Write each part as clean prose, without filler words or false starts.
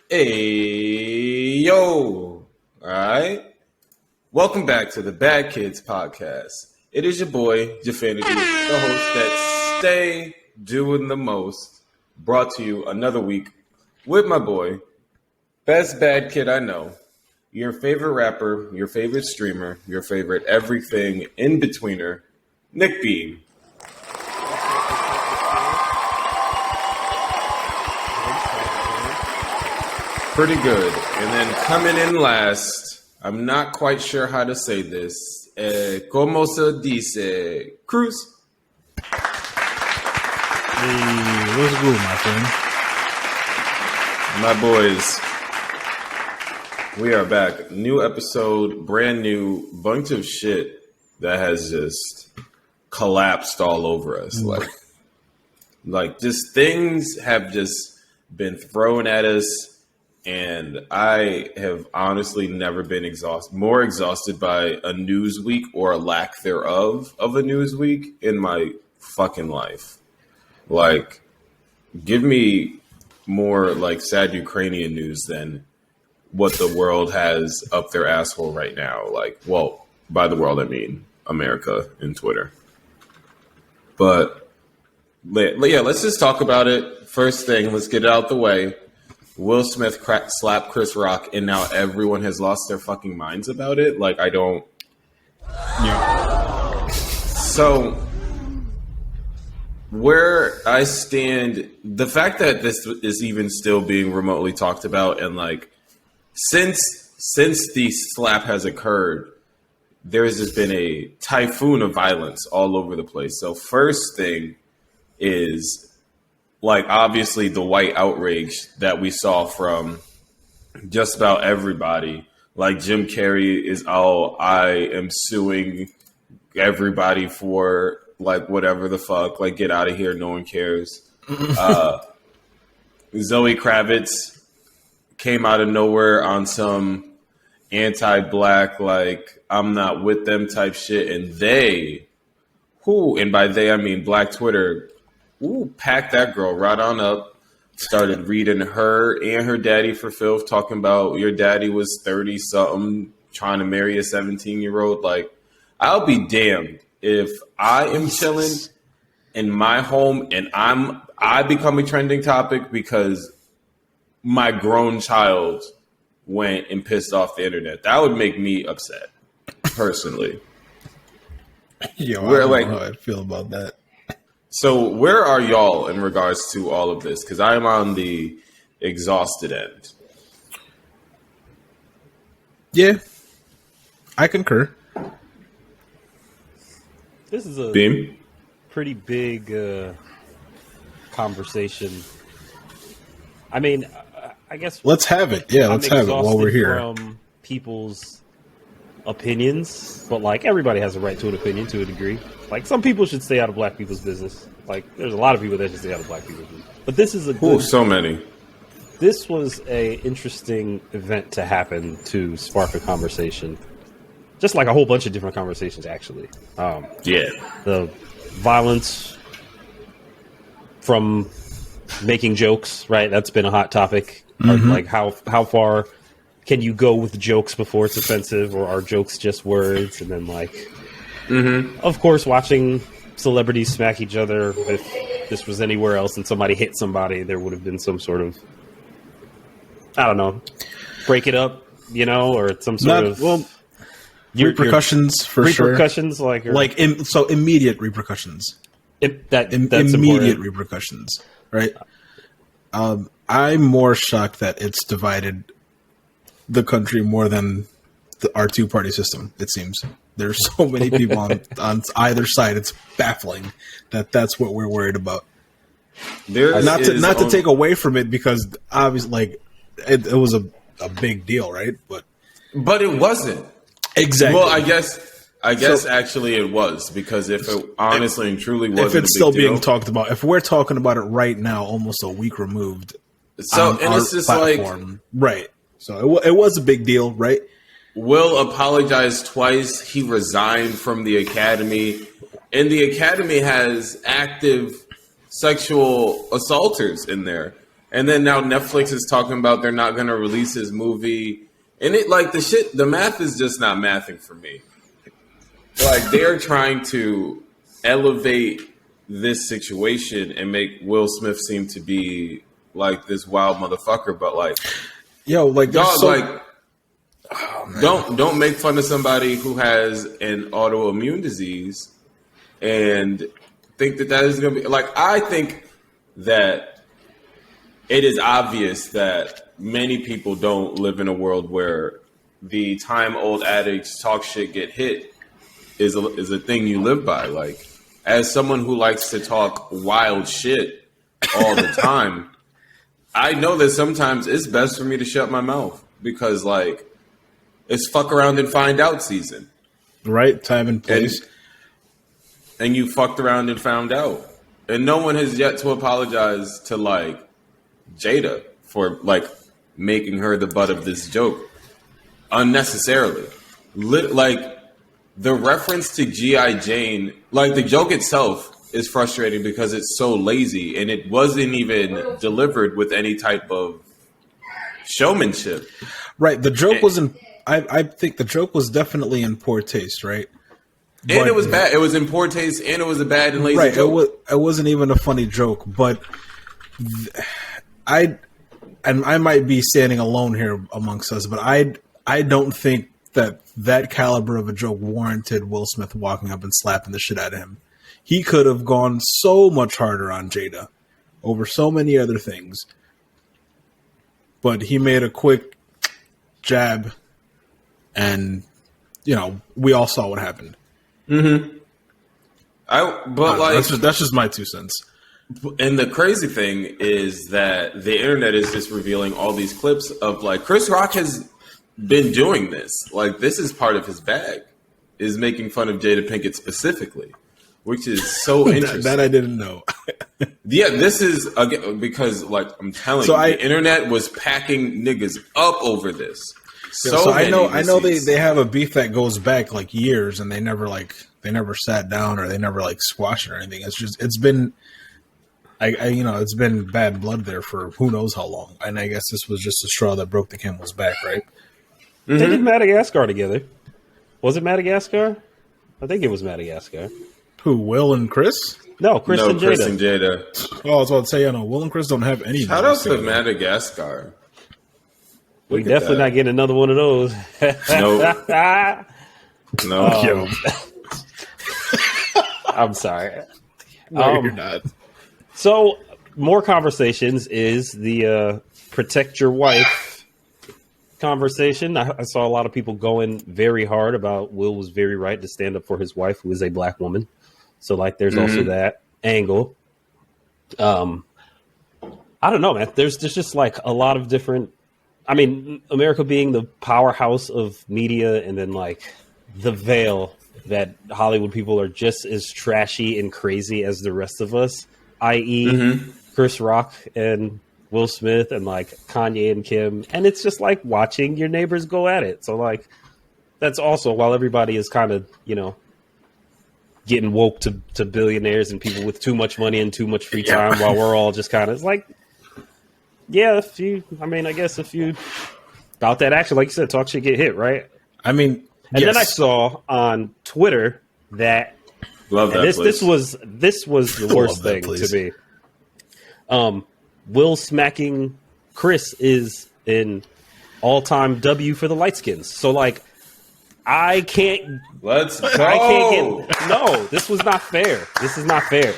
Hey, yo. All right. Welcome back to the BadKidz podcast. It is your boy, Jafinity, the host that stay doing the most, brought to you another week with my boy, best bad kid I know, your favorite rapper, your favorite streamer, your favorite everything in betweener, Nick Beam. Pretty good. And then coming in last, I'm not quite sure how to say this. ¿Cómo se dice? Cruz. Hey, what's good, my friend? My boys, we are back. New episode, brand new, bunch of shit that has just collapsed all over us. Like just things have just been thrown at us. And I have honestly never been more exhausted by a news week or a lack thereof of a news week in my fucking life. Like, give me more like sad Ukrainian news than what the world has up their asshole right now. Like, well, by the world, I mean America and Twitter. But yeah, let's just talk about it. First thing, let's get it out the way. Will Smith slapped Chris Rock, and now everyone has lost their fucking minds about it. Like, I don't. Yeah. So, where I stand, the fact that this is even still being remotely talked about, and like, since the slap has occurred, there has just been a typhoon of violence all over the place. So, first thing is, like, obviously the white outrage that we saw from just about everybody. Like, Jim Carrey is, I am suing everybody for, like, whatever the fuck. Like, get out of here. No one cares. Zoe Kravitz came out of nowhere on some anti-black, like, I'm not with them type shit. And and by they, I mean Black Twitter, packed that girl right on up, started reading her and her daddy for filth, talking about your daddy was 30-something, trying to marry a 17-year-old. Like, I'll be damned if I am chilling in my home and I become a trending topic because my grown child went and pissed off the internet. That would make me upset, personally. Yo, I don't know how I feel about that. So where are y'all in regards to all of this? Because I'm on the exhausted end. Yeah, I concur. This is a Beam? pretty big conversation. I mean, I guess let's have it. Yeah, let's have it while we're here. From people's opinions, but like everybody has a right to an opinion to a degree. Like, some people should stay out of black people's business. Like, there's a lot of people that should stay out of black people's business. But this is so many. This was a interesting event to happen to spark a conversation. Just like a whole bunch of different conversations, actually. Yeah. The violence from making jokes, right? That's been a hot topic. Mm-hmm. Like, how far can you go with jokes before it's offensive, or are jokes just words? And then, like, of course, watching celebrities smack each other. If this was anywhere else and somebody hit somebody, there would have been some sort of, I don't know, break it up, or some sort of repercussions for sure. Repercussions, like immediate repercussions. That's immediate important. Repercussions, right? I'm more shocked that it's divided the country more than our two-party system. It seems there's so many people on either side. It's baffling that's what we're worried about. Not to take away from it, because obviously, like, it was a big deal, right? But it wasn't exactly. Well, I guess actually it was, because if it honestly and truly wasn't, if it's still being talked about, if we're talking about it right now, almost a week removed. So and it's just platform, like, right. So it was a big deal, right? Will apologized twice. He resigned from the academy, and the academy has active sexual assaulters in there. And then now Netflix is talking about they're not going to release his movie. And it like the math is just not mathing for me. Like they're trying to elevate this situation and make Will Smith seem to be like this wild motherfucker, but like, yo, like, dog, like, don't make fun of somebody who has an autoimmune disease and think that is going to be like. I think that it is obvious that many people don't live in a world where the time-old adage "talk shit, get hit" is a thing you live by. Like, as someone who likes to talk wild shit all the time, I know that sometimes it's best for me to shut my mouth because, like, it's fuck around and find out season. Right? Time and place. And you fucked around and found out. And no one has yet to apologize to, like, Jada for, like, making her the butt of this joke unnecessarily. Like, the reference to G.I. Jane, like, the joke itself is frustrating because it's so lazy and it wasn't even delivered with any type of showmanship. Right. The joke wasn't. I think the joke was definitely in poor taste, right? And but, it was bad. It was in poor taste and it was a bad and lazy joke. It wasn't even a funny joke, but I might be standing alone here amongst us, but I don't think that caliber of a joke warranted Will Smith walking up and slapping the shit out of him. He could have gone so much harder on Jada over so many other things, but he made a quick jab, and we all saw what happened. Mm-hmm. That's just my 2 cents. And the crazy thing is that the internet is just revealing all these clips of like Chris Rock has been doing this. Like this is part of his bag, is making fun of Jada Pinkett specifically, which is so interesting. that I didn't know. Yeah, this is again because like I'm telling you, the internet was packing niggas up over this. So I know they have a beef that goes back like years, and they never sat down or they never like squashed it or anything. It's been it's been bad blood there for who knows how long. And I guess this was just a straw that broke the camel's back, right? Mm-hmm. They did Madagascar together. Was it Madagascar? I think it was Madagascar. Who, Will and Chris? No, Chris and Jada. Chris and Jada. Oh, I was about to say, Will and Chris don't have any. Shout out to Madagascar. We definitely not getting another one of those. No. Yo. I'm sorry. No, you're not. So, more conversations is the protect your wife conversation. I saw a lot of people going very hard about Will was very right to stand up for his wife, who is a black woman. So, like, there's also that angle. I don't know, man. There's just like a lot of different. I mean, America being the powerhouse of media, and then like the veil that Hollywood people are just as trashy and crazy as the rest of us, i.e. Chris Rock and Will Smith and like Kanye and Kim. And it's just like watching your neighbors go at it. So like, that's also while everybody is kind of, getting woke to billionaires and people with too much money and too much free time while we're all just kind of like, yeah, if you about that action, like you said, talk shit, get hit, right? I mean, and then I saw on Twitter that this was the worst thing to me. Will smacking Chris is an all-time W for the lightskins. So like, I can't. Let's go. No, this was not fair. This is not fair.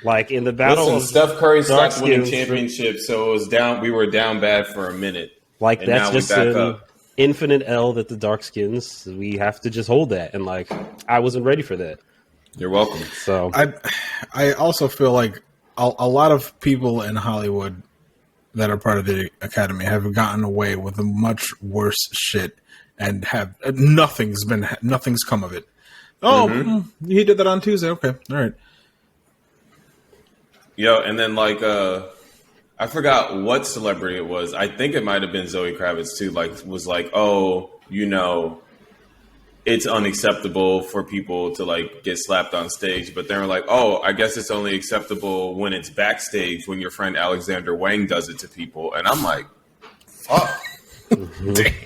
Like in the battle, listen, Steph Curry stopped winning championships, so it was down. We were down bad for a minute. Like that's just an infinite L that the dark skins. We have to just hold that, and like I wasn't ready for that. You're welcome. So I also feel like a lot of people in Hollywood that are part of the Academy have gotten away with a much worse shit, and have nothing's come of it. Oh, he did that on Tuesday. Okay, all right. Yo, and then like I forgot what celebrity it was. I think it might have been Zoe Kravitz too. Like was like, oh, it's unacceptable for people to like get slapped on stage, but they're like, oh, I guess it's only acceptable when it's backstage when your friend Alexander Wang does it to people. And I'm like, fuck.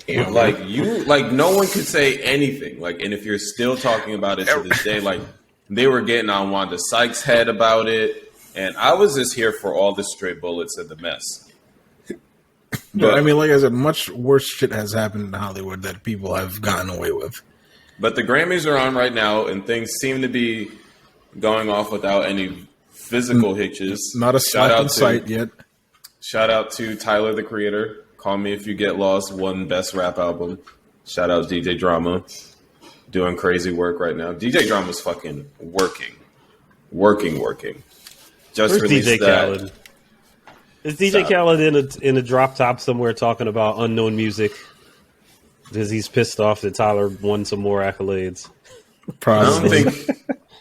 Damn. Like no one could say anything. Like, and if you're still talking about it to this day, like they were getting on Wanda Sykes' head about it, and I was just here for all the stray bullets and the mess. But I mean, like I said, much worse shit has happened in Hollywood that people have gotten away with. But the Grammys are on right now, and things seem to be going off without any physical hitches. Not a slap in sight yet. Shout out to Tyler, the Creator. Call Me If You Get Lost, won Best Rap Album. Shout out DJ Drama. Doing crazy work right now. DJ Drama's fucking working. Just Where's released DJ that. Khaled? Is DJ Khaled in a drop top somewhere talking about unknown music? Because he's pissed off that Tyler won some more accolades. Probably.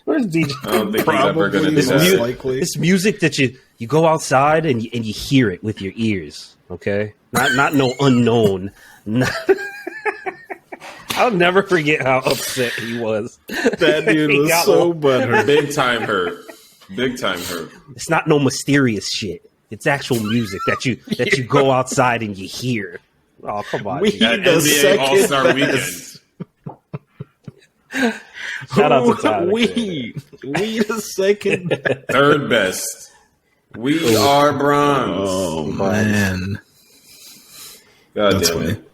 Where's DJ? I don't think he's ever going to do Most that. likely. It's music that you go outside and you hear it with your ears. Okay, not no unknown. I'll never forget how upset he was. That dude was so butthurt. Big time hurt. It's not no mysterious shit. It's actual music that you go outside and you hear. Oh, come on. We That the NBA second All-Star best. Weekend. Shout out to Tyler. We the second best. Third best. We are bronze. Oh, man. God That's damn it. funny.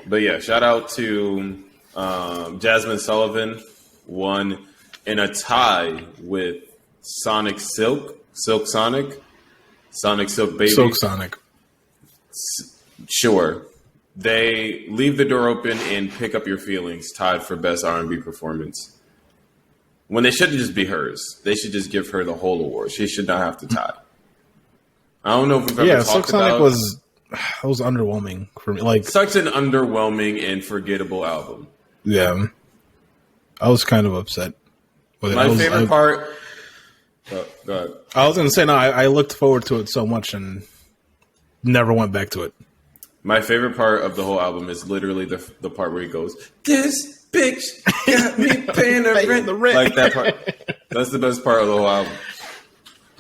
But yeah, shout out to Jasmine Sullivan, won in a tie with Sonic Silk Sonic Silk Baby. Silk Sonic. Sure. They leave the door open and Pick Up Your Feelings tied for best R&B performance. When they shouldn't just be hers. They should just give her the whole award. She should not have to tie. I don't know if we've ever Silk talked Sonic about was underwhelming for me. Like, such an underwhelming and forgettable album. yeah, I was kind of upset with it. My favorite part. Go ahead. I was going to say, no, I looked forward to it so much and never went back to it. My favorite part of the whole album is literally the part where he goes, "This bitch got me paying the rent." Like that part. That's the best part of the whole album.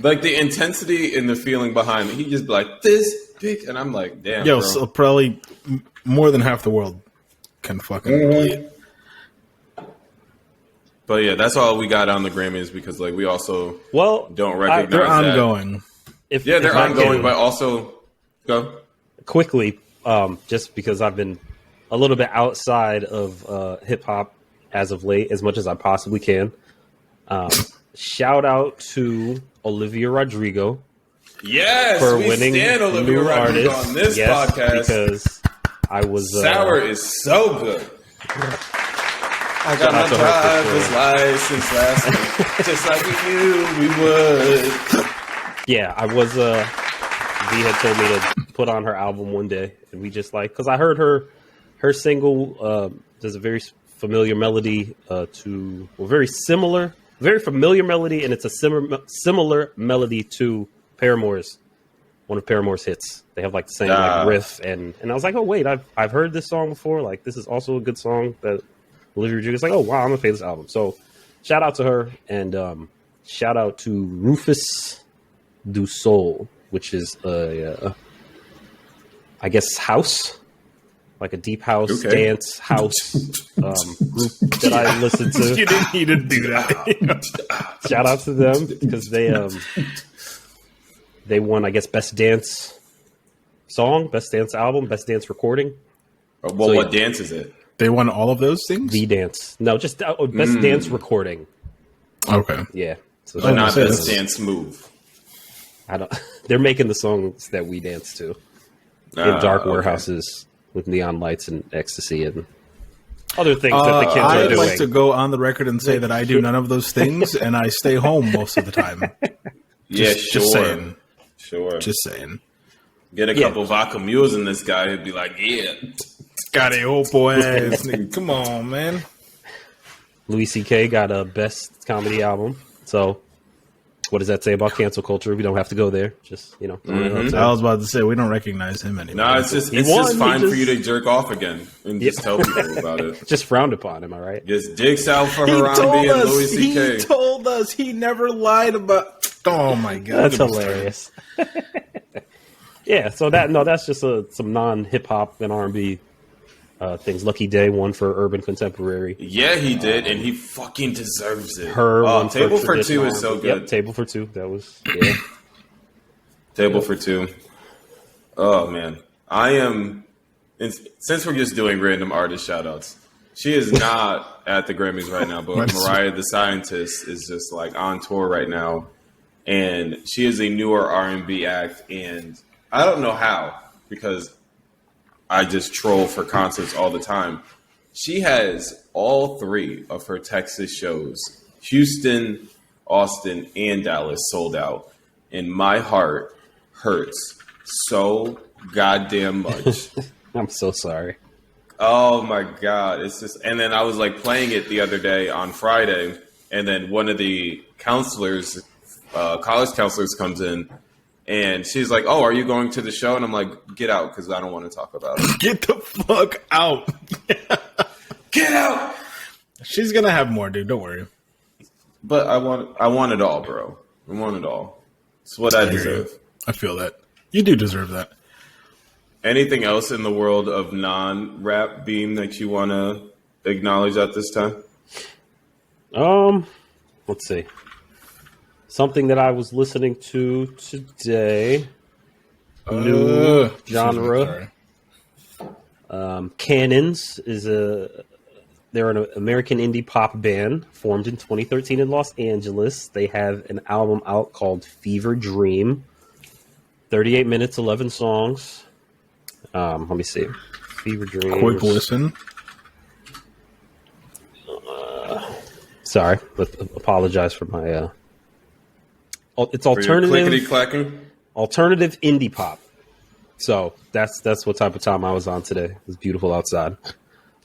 Like the intensity and the feeling behind it. He just be like, "This bitch," and I'm like, "Damn." Yo, bro. so probably more than half the world can fucking play it. But yeah, that's all we got on the Grammys because like we also don't recognize They're that. ongoing. They're ongoing, but also go quickly. Just because I've been a little bit outside of hip hop as of late, as much as I possibly can. Shout out to Olivia Rodrigo. Yes, for we winning stand Olivia new Rodrigo artist on this podcast because I was Sour is so good. I got my driver's license last week, just like we knew we would. Yeah, I was. V had told me to put on her album one day, and we just because I heard her single. There's a very familiar melody very familiar melody, and it's a similar melody to Paramore's, one of Paramore's hits. They have like the same riff, and I was like, oh wait, I've heard this song before. Like this is also a good song that Olivia Rodrigo's like, oh wow, I'm gonna play this album. So shout out to her, and shout out to Rufus Du Sol, which is I guess house, like a deep house dance house group that I listened to. You didn't need to do that. Shout out to them because they won, I guess, best dance song, best dance album, best dance recording. What dance is it? They won all of those things? The dance. No, just best dance recording. Okay. Yeah. So But not best dance move. I don't. They're making the songs that we dance to in dark warehouses with neon lights and ecstasy and other things that the kids are I'd doing. like to go on the record and say that I do none of those things, and I stay home most of the time. Just saying. Sure. Just saying. Get a couple vodka mules in this guy, he'd be like, yeah. Got a old boy ass nigga. Come on, man. Louis C.K. got a best comedy album. So what does that say about cancel culture? We don't have to go there. Just, I was about to say, we don't recognize him anymore. No, it's just fine for you to jerk off again and just tell people about it. Just frowned upon, am I right? Just dicks out for Harambe and Louis C.K. He told us he never lied about... Oh, my God. That's hilarious. Yeah, so that's just some non-hip-hop and R&B things. Lucky Day won for Urban Contemporary. Yeah, he did, and he fucking deserves it. Table for Two is so good. Yep, Table for Two. That was Table for Two. Oh man, since we're just doing random artist shout-outs, she is not at the Grammys right now, but Mariah the Scientist is just like on tour right now, and she is a newer R&B act, and I don't know how, because I just troll for concerts all the time. She has all 3 of her Texas shows, Houston, Austin, and Dallas, sold out. And my heart hurts so goddamn much. I'm so sorry. Oh my God. It's just, and then I was like playing it the other day on Friday, and then one of the counselors, college counselors comes in, and she's like, "Oh, are you going to the show?" And I'm like, "Get out, because I don't want to talk about it." Get the fuck out. Get out. She's going to have more, dude. Don't worry. But I want it all, bro. I want it all. It's what I deserve. I feel that. You do deserve that. Anything else in the world of non-rap Beam that you want to acknowledge at this time? Let's see. Something that I was listening to today. New genre. Cannons is they're an American indie pop band formed in 2013 in Los Angeles. They have an album out called Fever Dream. 38 minutes, 11 songs. Let me see. Fever Dream. Quick listen. Sorry, but apologize for my. It's alternative. Clickety clacking. Alternative indie pop. So that's what type of time I was on today. It was beautiful outside.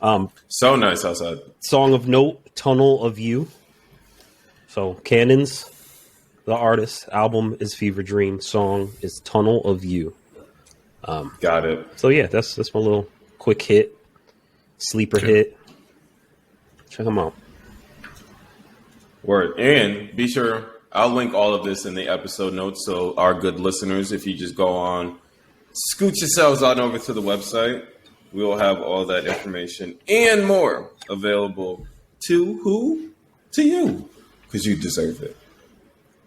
So nice outside. Song of note, Tunnel of You. So Cannons, the artist, album is Fever Dream, song is Tunnel of You. Got it. So yeah, that's my little quick hit, sleeper hit. Check them out. Word. And be sure, I'll link all of this in the episode notes, so our good listeners, if you just go on, scoot yourselves on over to the website, we will have all that information and more available to who? To you, because you deserve it.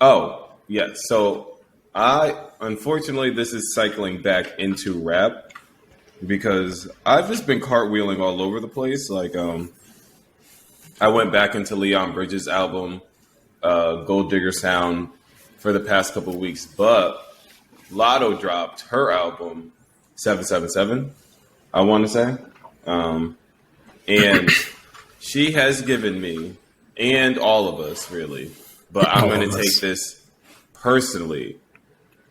Oh, yes. So unfortunately, this is cycling back into rap, because I've just been cartwheeling all over the place. Like, I went back into Leon Bridges' album, Gold Digger Sound, for the past couple of weeks, but Lotto dropped her album, 777, I want to say. And she has given me, and all of us really, but I'm going to take this personally,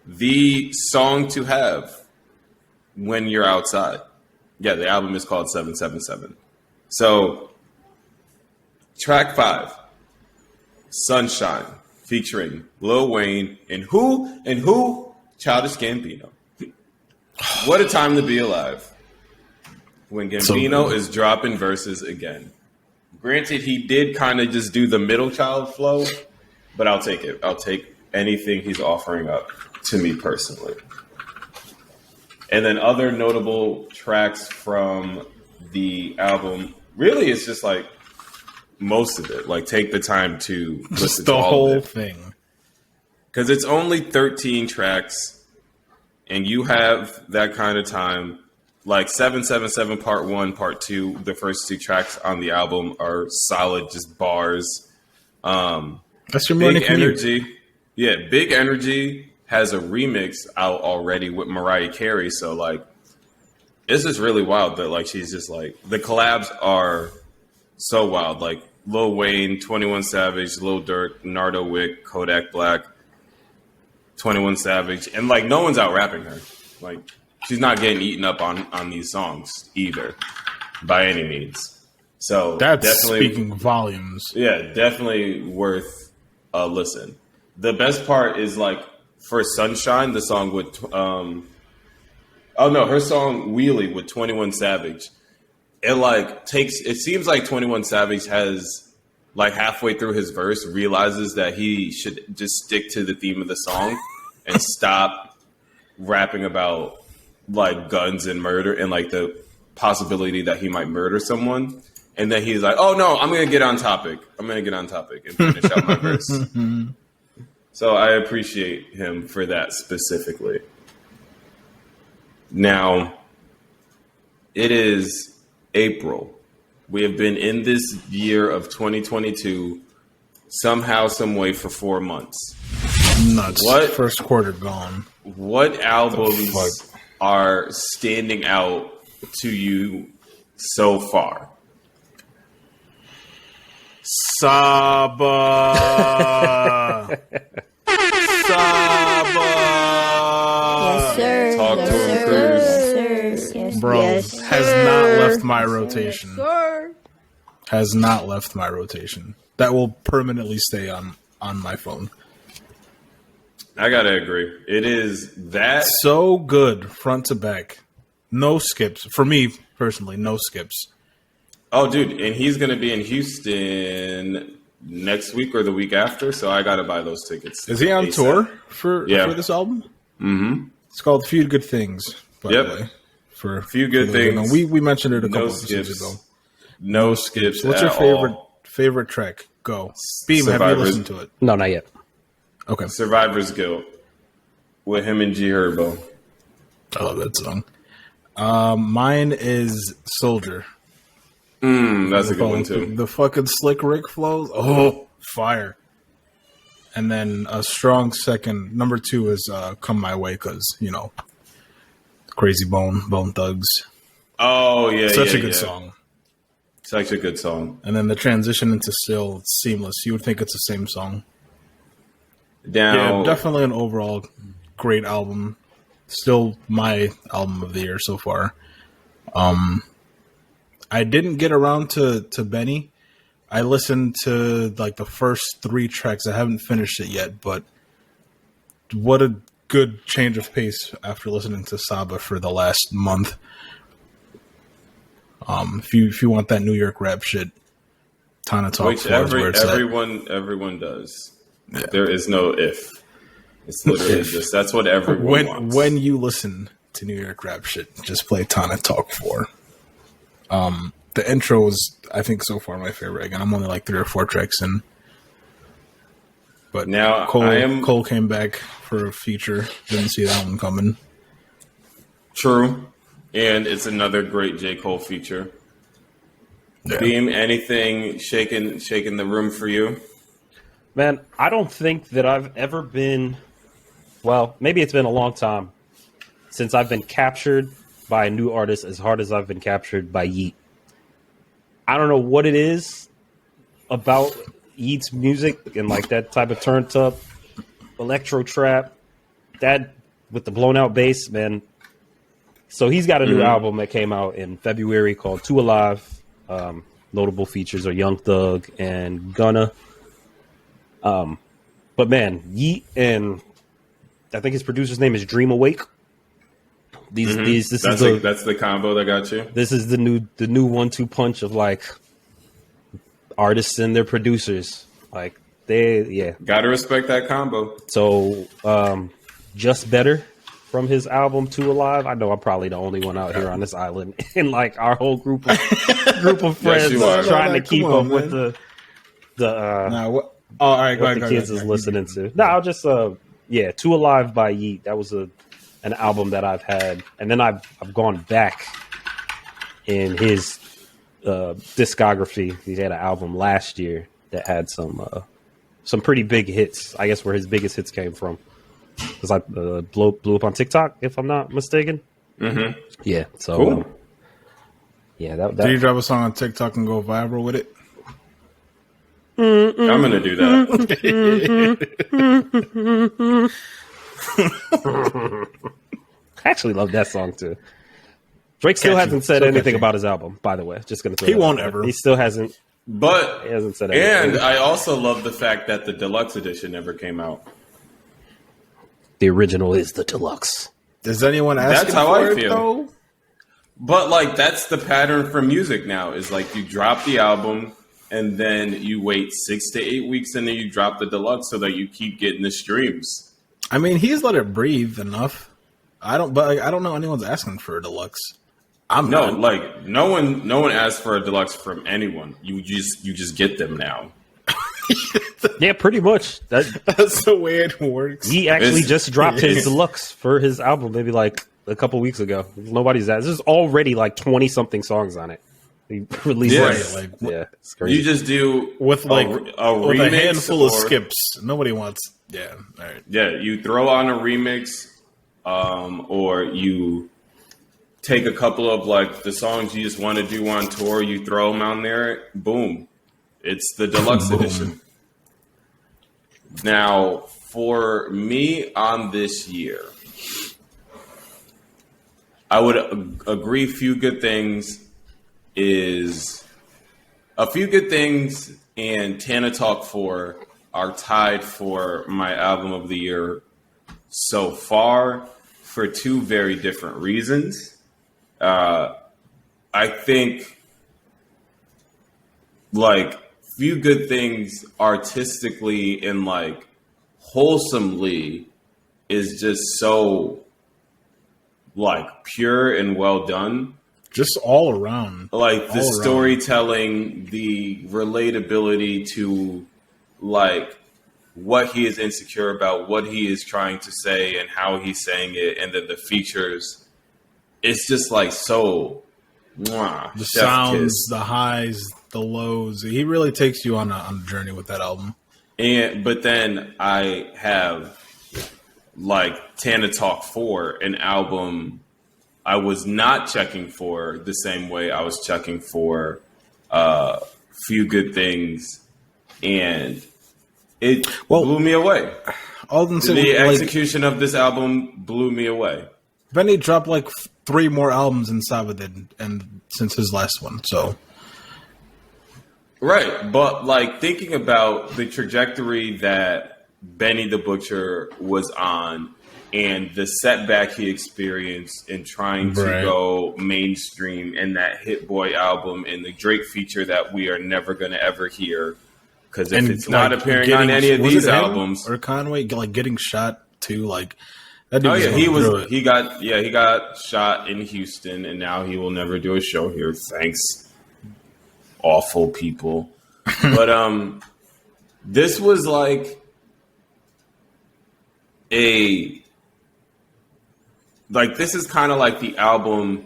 the song to have when you're outside. Yeah, the album is called 777. So, track 5, Sunshine, featuring Lil Wayne, and who? Childish Gambino. What a time to be alive when Gambino is dropping verses again. Granted, he did kind of just do the middle child flow, but I'll take it. I'll take anything he's offering up to me personally. And then other notable tracks from the album, really it's just like most of it. Like, take the time to listen to all of it. Just the whole thing. Because it's only 13 tracks, and you have that kind of time. Like 777 Part 1, Part 2, the first 2 tracks on the album are solid, just bars. That's your Big Energy. Yeah, Big Energy has a remix out already with Mariah Carey. So, like, this is really wild that, like, she's just, like, the collabs are so wild. Like, Lil Wayne, 21 Savage, Lil Durk, Nardo Wick, Kodak Black, 21 Savage, and like no one's out rapping her. Like, she's not getting eaten up on these songs either, by any means. So that's definitely speaking volumes. Yeah, definitely worth a listen. the best part is like for Sunshine, the song with her song Wheelie with 21 Savage. It seems like 21 Savage has like halfway through his verse realizes that he should just stick to the theme of the song and stop rapping about like guns and murder and like the possibility that he might murder someone. And then he's like, oh no, I'm going to get on topic and finish out my verse. So I appreciate him for that specifically. Now, it is April. We have been in this year of 2022 somehow, some way for 4 months. Nuts. What? First quarter gone. What albums are standing out to you so far? Saba. Saba. Yes, sir. Talk to him, Cruz. Yes, Bro, yes, has sir. not left my rotation. Yes, sir. Has not left my rotation. That will permanently stay on my phone. I gotta agree. It is that So good, front to back. No skips. For me, personally, no skips. Oh, dude, and he's going to be in Houston next week or the week after, so I got to buy those tickets. Is he on ASAP. tour for this album? Mm-hmm. It's called Few Good Things, by the way. For Few Good Things. We mentioned it a couple No episodes skips. ago. No skips. What's your favorite track? Go. Beam, have you listened to it? No, not yet. Okay. Survivor's Guilt with him and G Herbo. I love that song. Mine is Soldier. That's a good one too. The fucking Slick Rick flows. Oh, fire. And then a strong second. Number 2 is Come My Way because, Crazy Bone Thugs. Oh, yeah. Such a good song. Such a good song. And then the transition into Still, it's seamless. You would think it's the same song. Now, Yeah, definitely an overall great album. Still my album of the year so far. I didn't get around to Benny. I listened to like the first 3 tracks. I haven't finished it yet, but what a good change of pace after listening to Saba for the last month. If you want that New York rap shit, Tana Talk which 4 is where it's everyone does. Yeah. There is no if. It's literally just that's what everyone wants. When you listen to New York rap shit, just play Tana Talk 4. The intro was, I think, so far my favorite. Again, I'm only like 3 or 4 tracks in. But now Cole came back for a feature. Didn't see that one coming. True. And it's another great J. Cole feature. Yeah. Beam, anything shaking the room for you? Man, I don't think that I've ever been, well, maybe it's been a long time since I've been captured by a new artist as hard as I've been captured by Yeat. I don't know what it is about Yeat's music and like that type of turned up electro trap, that with the blown out bass, man. So he's got a new album that came out in February called Two Alive. Notable features are Young Thug and Gunna. But man, Yeat and I think his producer's name is Dream Awake. That's the combo that got you. This is the new 1-2 punch of like artists and their producers. Like gotta respect that combo. So Just Better from his album Two Alive. I know I'm probably the only one out here on this island and like our whole group of friends trying to keep up with the all right, what the kids is listening to. No, I'll just Two Alive by Yeat. That was an album that I've had, and then I've gone back in his discography. He had an album last year that had some pretty big hits. I guess where his biggest hits came from. It was like blew up on TikTok, if I'm not mistaken. Mm-hmm. Yeah. So cool. Did you drop a song on TikTok and go viral with it? I'm gonna do that. I actually love that song too. Drake still hasn't said anything about his album, by the way. Just gonna throw he won't ever. He still hasn't. But He hasn't said and anything. I also love the fact that the deluxe edition never came out. The original is the deluxe. Is anyone asking That's how for I it, feel. though? But like that's the pattern for music now. Is like you drop the album and then you wait 6 to 8 weeks and then you drop the deluxe so that you keep getting the streams. I mean, he's let it breathe enough. I don't know anyone's asking for a deluxe. I'm No, not. like no one asks for a deluxe from anyone. You just get them now. Yeah, pretty much. That's the way it works. He actually It's- just dropped his deluxe for his album maybe like a couple weeks ago. Nobody's asked. There's already like 20 something songs on it. He released Yeah. it. Like, Yeah, it's crazy. You just do with like a with remix a handful of or- skips. Nobody wants. Yeah, all right. Yeah, you throw on a remix, or you take a couple of like the songs you just want to do on tour. You throw them on there. Boom, it's the deluxe Boom. edition. Now, for me on this year, I would agree. Few Good Things is a Few Good Things and Tana Talk 4 are tied for my album of the year so far for two very different reasons. I think like Few Good Things artistically and like wholesomely is just so like pure and well done. Just all around. Like the All around. storytelling, the relatability to like what he is insecure about, what he is trying to say and how he's saying it, and then the features. It's just like so mwah, The chef sounds, kiss. the highs, the lows. He really takes you on a journey with that album. But then I have like Tana Talk 4, an album I was not checking for the same way I was checking for Few Good Things, and it blew me away. Alden said, The like, execution of this album blew me away. Benny dropped like 3 more albums in Sabbath and since his last one. So Right, but like thinking about the trajectory that Benny the Butcher was on and the setback he experienced in trying to Right. go mainstream and that Hit Boy album and the Drake feature that we are never going to ever hear because if it's not like, appearing on any of was these it him albums. or Conway like getting shot too, like that dude Oh yeah, going through it. he got shot in Houston and now he will never do a show here. Thanks, awful people. But this was like this is kind of like the album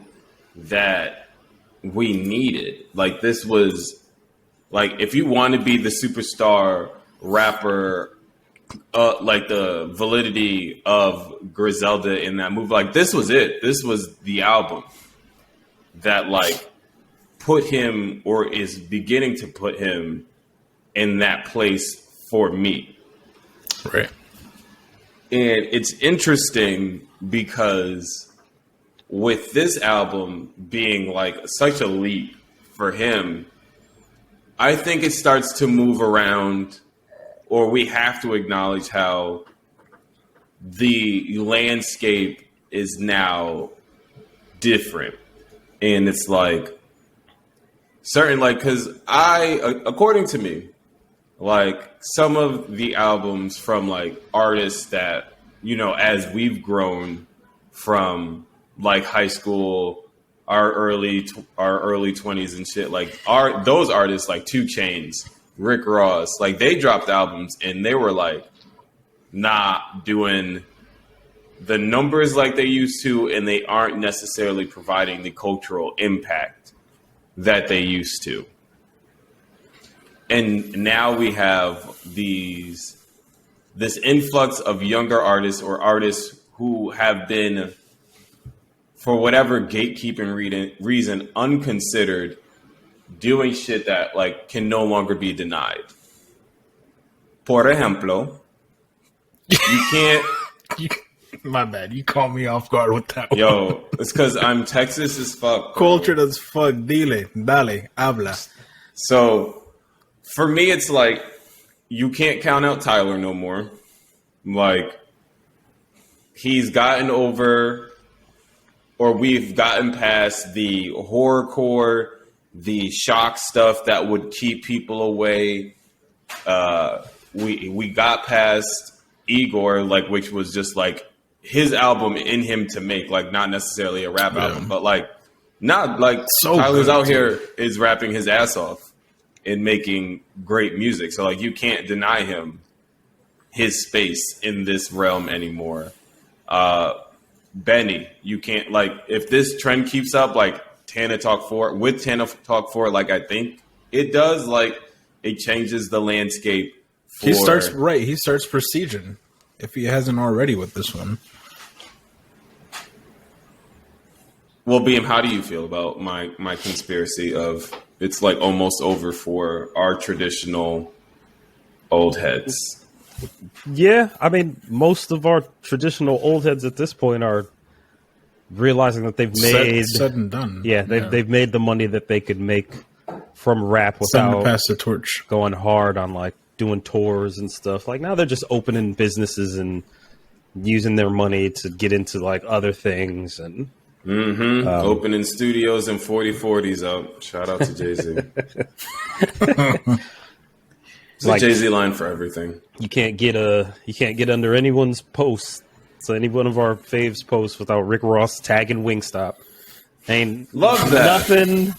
that we needed. Like this was like if you want to be the superstar rapper, like the validity of Griselda in that movie, like this was it. This was the album that like put him or is beginning to put him in that place for me. Right. And it's interesting because with this album being like such a leap for him, I think it starts to move around, or we have to acknowledge how the landscape is now different. And it's like certain, like, because according to me, like some of the albums from like artists that, you know, as we've grown from like high school, our early 20s and shit, like those artists like 2 Chainz, Rick Ross, like they dropped albums and they were like not doing the numbers like they used to, and they aren't necessarily providing the cultural impact that they used to. And now we have this influx of younger artists or artists who have been, for whatever gatekeeping reason, unconsidered, doing shit that like can no longer be denied. Por ejemplo, you can't. My bad. You caught me off guard with that one. Yo, it's because I'm Texas as fuck. Bro. Cultured as fuck. Dile, habla. So for me, it's like you can't count out Tyler no more. Like he's gotten over, or we've gotten past the horrorcore, the shock stuff that would keep people away. We got past Igor, like, which was just like his album in him to make, like, not necessarily a rap album, but like not like So Tyler's good, out too. here is rapping his ass off and making great music. So like you can't deny him his space in this realm anymore. Benny, you can't, like, if this trend keeps up, like Tana Talk 4, with Tana Talk 4, like I think it does, like it changes the landscape. He starts prestiging if he hasn't already with this one. Well, Beam, how do you feel about my conspiracy of it's like almost over for our traditional old heads? Yeah, I mean, most of our traditional old heads at this point are realizing that they've made Said and done. Yeah, they've made the money that they could make from rap Time to without pass the torch. going hard on like doing tours and stuff. Like now they're just opening businesses and using their money to get into like other things and Opening studios and 4040s out. Shout out to Jay-Z. It's Like- a Jay-Z line for everything. you can't get under anyone's post. So any one of our faves posts without Rick Ross tagging Wingstop. Ain't Love that. nothing.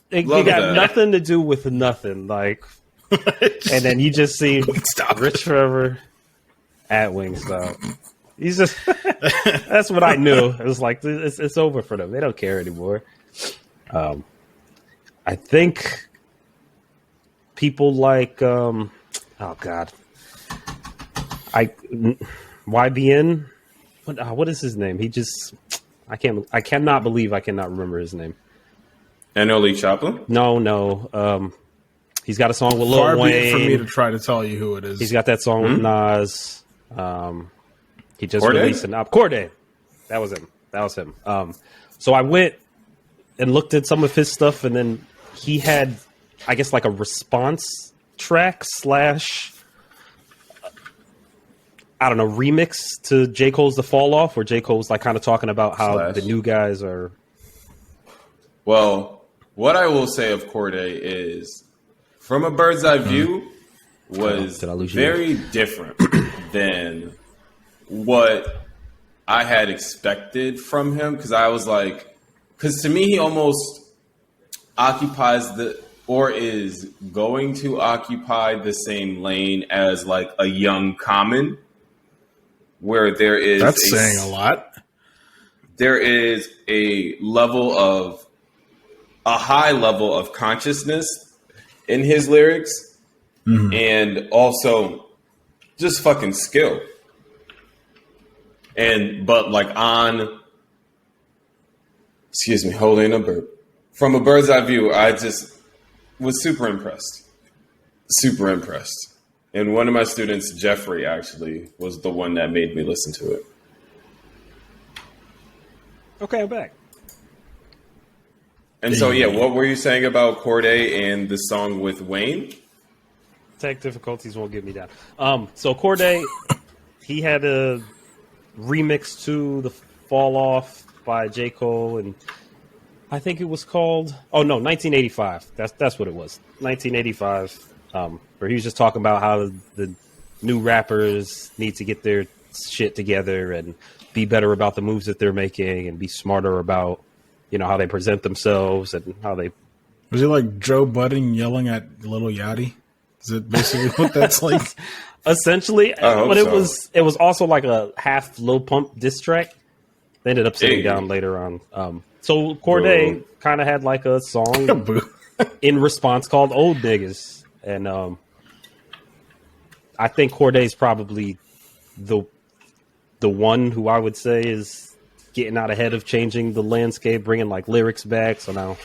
You Love got that. nothing to do with nothing. Like, and then you just see Rich Trevor at Wingstop. He's just that's what I knew. It was like it's over for them. They don't care anymore. I think people like oh god, YBN. What is his name? I cannot believe I cannot remember his name. NLE Chaplin? No. He's got a song with Lil Far be it Wayne. for me to try to tell you who it is. He's got that song with Nas. He just Corday? released an album. Corday. That was him. So I went and looked at some of his stuff, and then he had, I guess, like a response track / I don't know, remix to J. Cole's The Fall Off, where J. Cole's like kind of talking about how the new guys are. Well, what I will say of Corday is, from a bird's eye view, was Did I lose you? very different than what I had expected from him. Because I was like, because to me, he almost occupies or is going to occupy the same lane as like a Young Common, where there is That's saying a lot. there is a high level of consciousness in his lyrics, and also just fucking skill. But like holding a burp. From a bird's eye view, I just was super impressed. Super impressed. And one of my students, Jeffrey, actually was the one that made me listen to it. Okay, I'm back. And so, yeah, what were you saying about Corday and the song with Wayne? Tech difficulties won't get me down. So Corday, he had a remix to The Fall Off by J. Cole, and I think it was called 1985. That's what it was. 1985. Where he was just talking about how the new rappers need to get their shit together and be better about the moves that they're making and be smarter about, how they present themselves and how they. Was it like Joe Budden yelling at Lil Yachty? Is it basically what that's like? Essentially, hope but so. it was also like a half Lil Pump diss track. They ended up sitting Hey. down later on. So Corday Boo. kind of had like a song Boo. in response called "Old Niggas," and I think Corday's probably the one who I would say is getting out ahead of changing the landscape, bringing like lyrics back. So now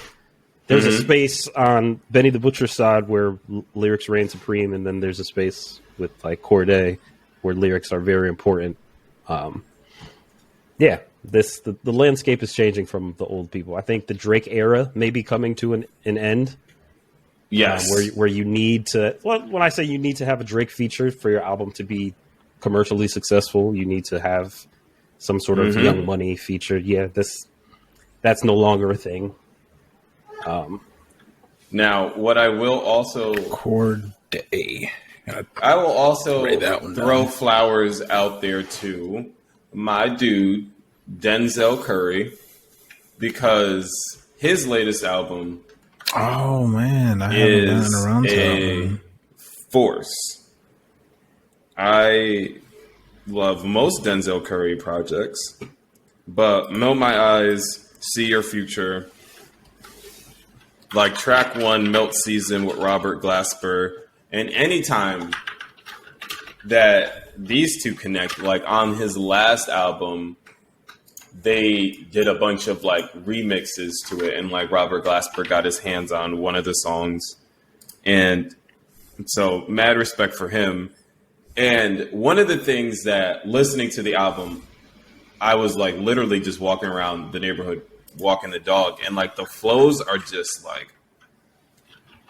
there's a space on Benny the Butcher's side where lyrics reign supreme, and then there's a space with like Corday where lyrics are very important. The landscape is changing from the old people. I think the Drake era may be coming to an end. Yes. Where you need to. Well, when I say you need to have a Drake feature for your album to be commercially successful, you need to have some sort of Young Money feature. Yeah, that's no longer a thing. Now, what I will also Corday. I will also Write that one throw down. flowers out there to my dude Denzel Curry, because his latest album Oh man, I haven't gotten is around to that a one. force. I love most Denzel Curry projects, but Melt My Eyes, See Your Future, like track 1, Melt Season with Robert Glasper, and anytime that these two connect, like on his last album, they did a bunch of like remixes to it, and like Robert Glasper got his hands on one of the songs, and so mad respect for him. And one of the things that listening to the album, I was like literally just walking around the neighborhood, walking the dog, and like the flows are just like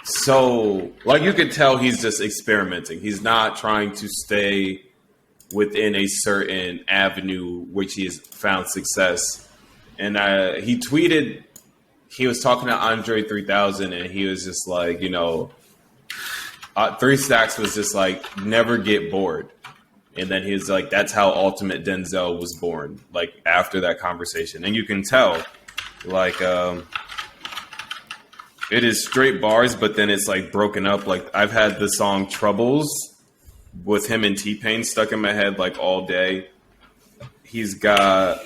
so, like you could tell he's just experimenting. He's not trying to stay within a certain avenue which he has found success. And he tweeted, he was talking to Andre 3000, and he was just like, you know, 3 Stacks was just like, never get bored. And then he was like, that's how Ultimate Denzel was born, like after that conversation. And you can tell, like, it is straight bars, but then it's like broken up. Like I've had the song Troubles with him and T-Pain stuck in my head like all day. He's got,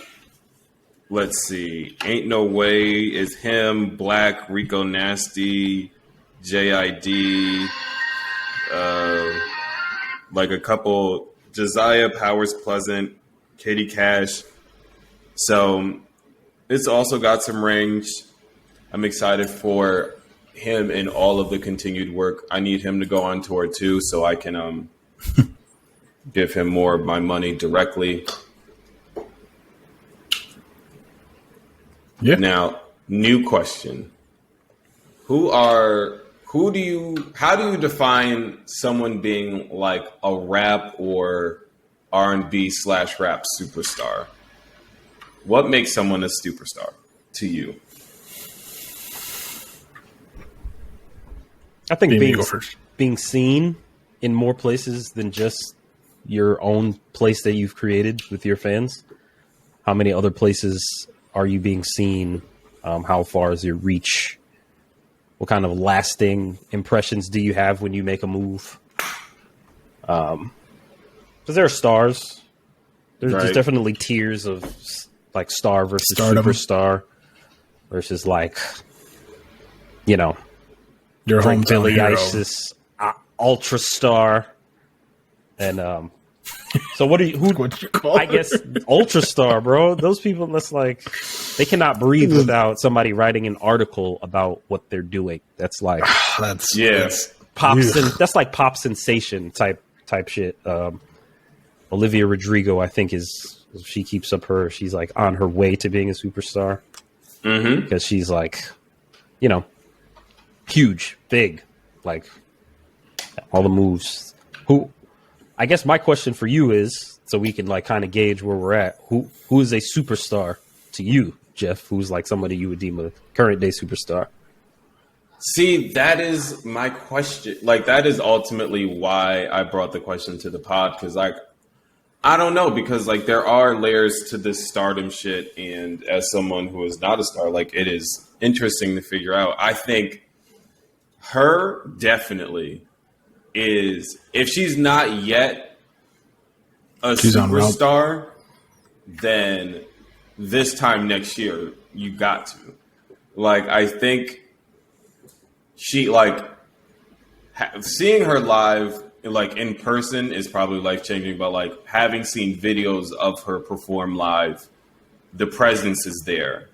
let's see, Ain't No Way is him, Black, Rico Nasty, JID, like a couple, Josiah, Powers Pleasant, Katie Cash. So it's also got some range. I'm excited for him and all of the continued work. I need him to go on tour too, so I can give him more of my money directly. Yeah. Now, new question. How do you define someone being like a rap or R&B/rap superstar? What makes someone a superstar to you? I think Jamie, go first. being seen in more places than just your own place that you've created with your fans. How many other places are you being seen? How far is your reach? What kind of lasting impressions do you have when you make a move? Because there are stars. There's definitely tiers of like star versus Stardom. superstar versus like, you know, Your Drake, hometown Billy hero. Isis, ultra star, and so what do you? Who? What you call I guess ultra star, bro. Those people, that's like they cannot breathe without somebody writing an article about what they're doing. That's like That's pop. Ugh. That's like pop sensation type shit. Olivia Rodrigo, I think, she keeps up she's like on her way to being a superstar because she's like, you know, huge, big, like all the moves. I guess my question for you is, so we can like kind of gauge where we're at. Who is a superstar to you, Jeff? Who's like somebody you would deem a current day superstar? See, that is my question. Like, that is ultimately why I brought the question to the pod. Because, like, I don't know. Because, like, there are layers to this stardom shit. And as someone who is not a star, like, it is interesting to figure out. I think her definitely is, if she's not yet a She's on route. superstar, then this time next year, you got to. Like, I think she, like, seeing her live, like, in person is probably life-changing, but, like, having seen videos of her perform live, the presence is there.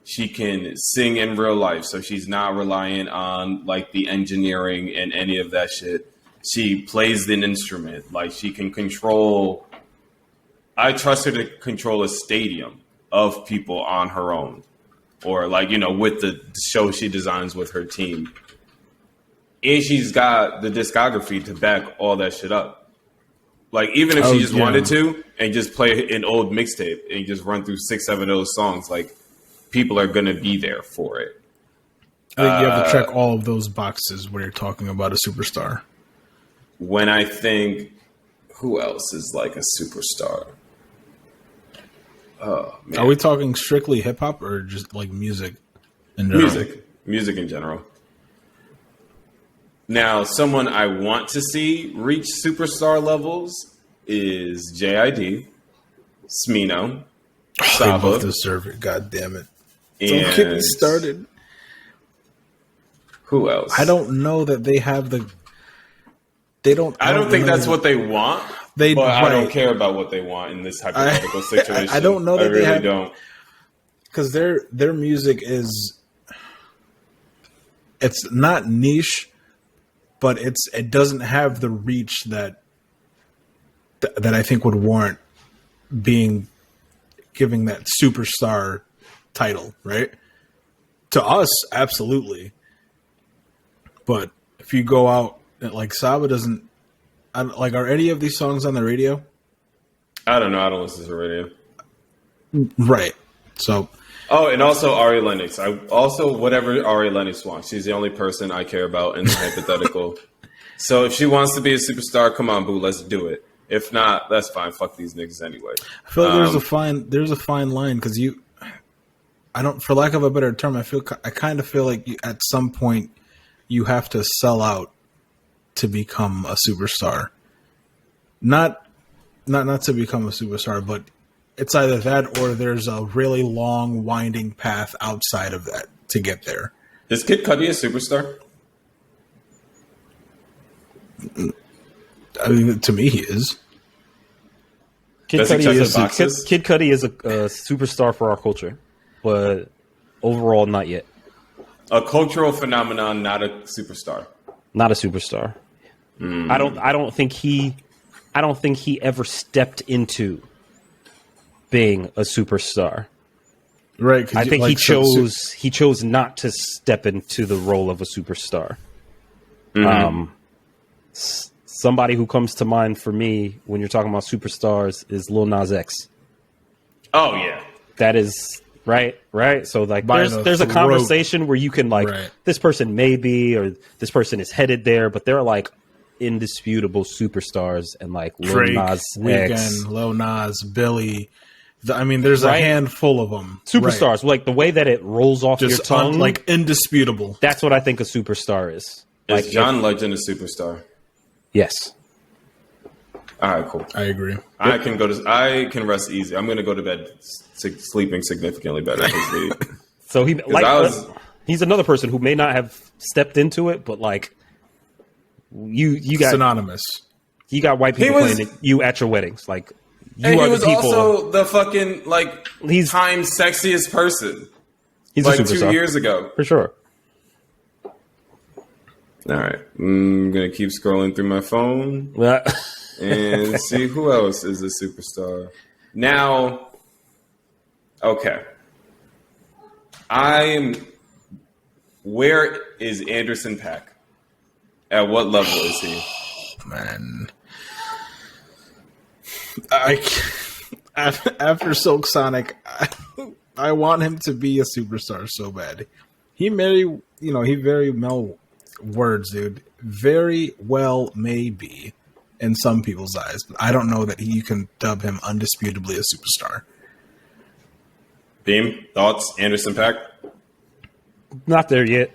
She can sing in real life, so she's not reliant on, like, the engineering and any of that shit. She plays an instrument. Like, she can control... I trust her to control a stadium of people on her own. Or, like, you know, with the show she designs with her team. and she's got the discography to back all that shit up. Like, even if she just wanted to and just play an old mixtape and just run through 6-7 of those songs, like, people are gonna be there for it. I think you have to check all of those boxes when you're talking about a superstar. When I think, who else is like a superstar? Oh, man. Are we talking strictly hip hop or just like music in general? Music in general. Now, someone I want to see reach superstar levels is JID, Smino, They Saba, both deserve it. God damn it! and Don't get me started. who else? I don't know that they have the. They don't. I don't think that's what they want. But I don't right. care about what they want in this hypothetical situation. I don't know that I really they have, don't. because their music is. It's not niche, but it doesn't have the reach that I think would warrant giving that superstar title, right? To us, absolutely. But if you go out, like Saba doesn't, are any of these songs on the radio? I don't know. I don't listen to radio. Right. So. Oh, and also Ari Lennox. Whatever Ari Lennox wants. She's the only person I care about in the hypothetical. So if she wants to be a superstar, come on, boo, let's do it. If not, that's fine. Fuck these niggas anyway. I feel like there's a fine line because for lack of a better term, I kind of feel like at some point you have to sell out to become a superstar. Not to become a superstar, but it's either that or there's a really long, winding path outside of that to get there. Is Kid Cudi a superstar? I mean, to me, he is. Kid Cudi is a superstar for our culture, but overall, not yet. A cultural phenomenon, not a superstar. Not a superstar. I don't think he ever stepped into being a superstar. Right. I think he chose not to step into the role of a superstar. Mm-hmm. Somebody who comes to mind for me when you're talking about superstars is Lil Nas X. Oh yeah, that is right. So like, there's a conversation where you can this person may be, or this person is headed there, but they're like indisputable superstars, and like Lil Nas X, Lil Nas, Billy. There's a handful of them. Superstars, like the way that it rolls off your tongue, like indisputable. That's what I think a superstar is. Is John Legend a superstar? Yes. All right, cool. I agree. I can rest easy. I'm going to go to bed sleeping significantly better. So he's another person who may not have stepped into it, but like you got synonymous. You got white people playing you at your weddings, like. And he was also the fucking he's time sexiest person. He's like a superstar. 2 years ago, for sure. All right, I'm gonna keep scrolling through my phone and see who else is a superstar. Now, okay, where is Anderson .Paak? At what level is he? Man. After Silk Sonic, I want him to be a superstar so bad. He very well may be in some people's eyes, but I don't know that you can dub him undisputably a superstar. Beam, thoughts? Anderson .Paak? Not there yet.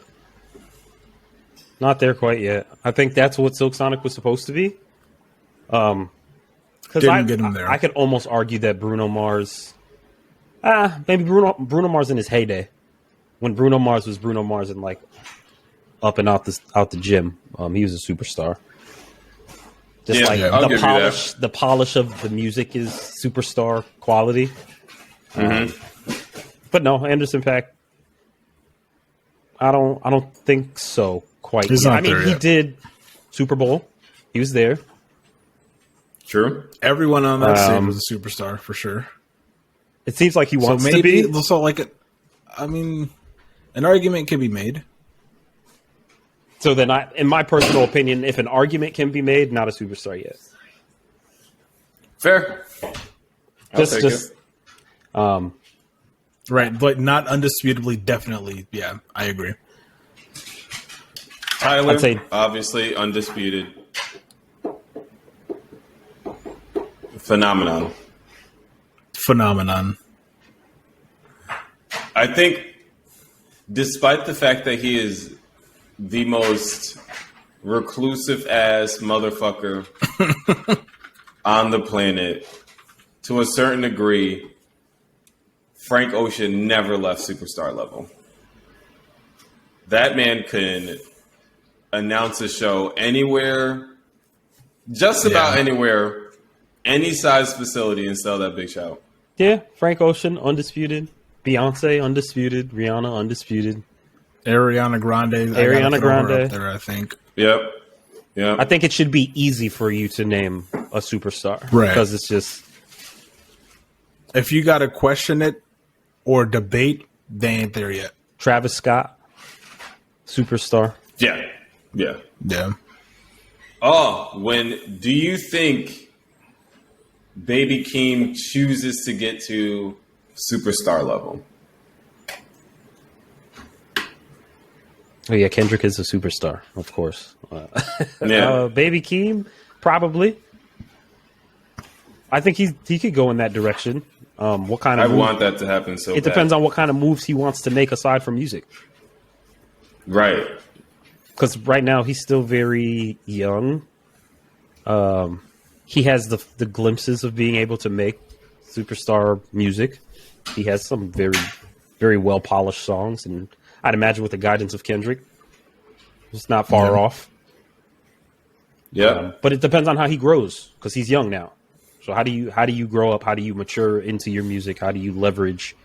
Not there quite yet. I think that's what Silk Sonic was supposed to be. Because get him there. I could almost argue that Bruno Mars, maybe Bruno Mars in his heyday, when Bruno Mars was Bruno Mars and like up and out the gym, he was a superstar. The polish of the music is superstar quality. Mm-hmm. But no, Anderson .Paak, I don't think so quite. He's not there he yet. did Super Bowl. He was there. True. Everyone on that stage was a superstar for sure. It seems like he wants to be. So an argument can be made. So then, in my personal opinion, if an argument can be made, not a superstar yet. Fair. Just Right, but not undisputably, definitely. Yeah, I agree. Tyler, I'd say- obviously undisputed. Phenomenon. I think, despite the fact that he is the most reclusive ass motherfucker on the planet, to a certain degree, Frank Ocean never left superstar level. That man can announce a show anywhere, just about anywhere, any size facility, and sell that big show. Yeah, Frank Ocean, undisputed. Beyonce, undisputed. Rihanna, undisputed. Ariana Grande. Ariana Grande. Up there, I think. Yep. I think it should be easy for you to name a superstar. Right. Because it's just... If you got to question it or debate, they ain't there yet. Travis Scott, superstar. Yeah. Yeah. Oh, do you think Baby Keem chooses to get to superstar level? Oh yeah, Kendrick is a superstar, of course. Yeah. Baby Keem, probably. I think he could go in that direction. What kind of? I want that to happen so It depends on what kind of moves he wants to make aside from music. Right. Because right now he's still very young. He has the glimpses of being able to make superstar music. He has some very, very well polished songs, and I'd imagine with the guidance of Kendrick, it's not far off. Yeah. But it depends on how he grows because he's young now. So how do you grow up? How do you mature into your music? How do you leverage